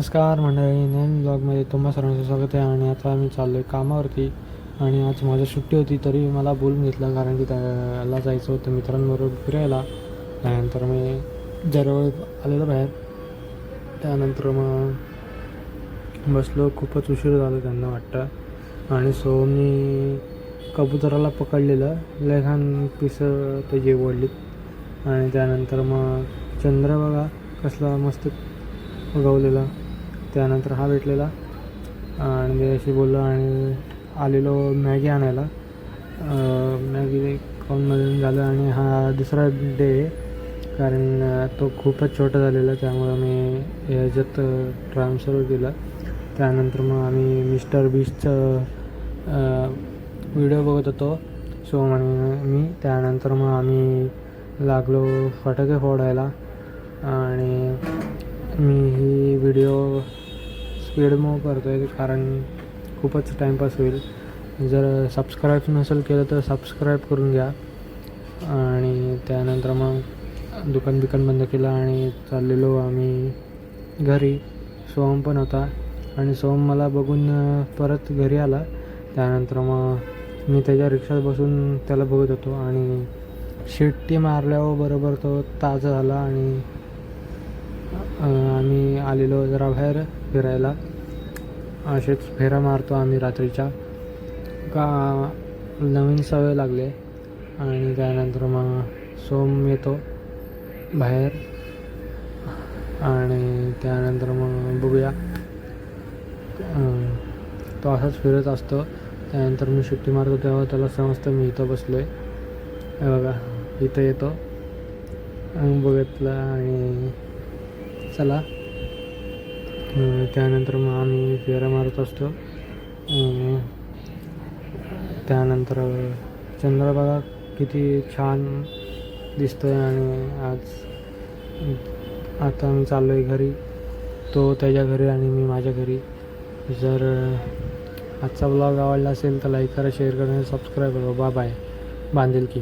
नमस्कार मंडळी, नवीन ब्लॉगमध्ये तुम्हा सर्वांचं स्वागत आहे. आणि आता मी चाललो आहे कामावरती. आणि आज माझी सुट्टी होती तरी मला बोलून घेतलं, कारण की त्याला जायचं होतं मित्रांबरोबर फिरायला. त्यानंतर मी जरवळ आलेलो बाहेर. त्यानंतर मग बसलो. खूपच उशीर झाला त्यांना वाटतं. आणि सो मी कबुतराला पकडलेलं, लहान पिसं त्याची ओढलीत. आणि त्यानंतर मग चंद्र बघा कसला मस्त उगवलेला. त्यानंतर हा भेटलेला आणि मी अशी बोललो आणि आलेलो मॅगी आणायला. मॅगी खाऊन झालं. आणि हा दुसरा डे आहे, कारण तो खूपच छोटा झालेला, त्यामुळं मी ह्याच्यात ट्रान्सफर केलं. त्यानंतर मग आम्ही मिस्टर बीस्टचं व्हिडिओ बघत होतो, सो मी त्यानंतर मग आम्ही लागलो फटाके फोडायला. आणि मी ही व्हिडिओ स्पीड मूव करतो आहे, कारण खूपच टाईमपास होईल. जर सबस्क्राईब नसेल केलं तर सबस्क्राईब करून घ्या. आणि त्यानंतर मग दुकान बंद केलं आणि चाललेलो आम्ही घरी. सोहम पण होता आणि सोहम मला बघून परत घरी आला. त्यानंतर मग मी त्याच्या रिक्षात बसून त्याला बघत होतो आणि शिट्टी मारल्यावर बरोबर तो ताजा झाला. आणि आम्ही आलेलो जरा बाहेर फिरायला. असेच फेरा मारतो आम्ही रात्रीच्या, का नवीन सवय लागले. आणि त्यानंतर मग सोम येतो बाहेर आणि त्यानंतर मग बघूया, तो असाच फिरत असतो. त्यानंतर मी सुट्टी मारतो तेव्हा त्याला समजतं मी इथं बसलो आहे. हे बघा इथं येतो बघितलं आणि चला. त्यानंतर मग आम्ही फेरा मारत असतो. त्यानंतर चंद्र बघा किती छान दिसतो आहे. आणि आता मी चाललो आहे घरी, तो त्याच्या घरी आणि मी माझ्या घरी. जर आजचा ब्लॉग आवडला असेल तर लाईक करा, शेअर करा, सबस्क्राईब करा. Bye bye. बांधेल की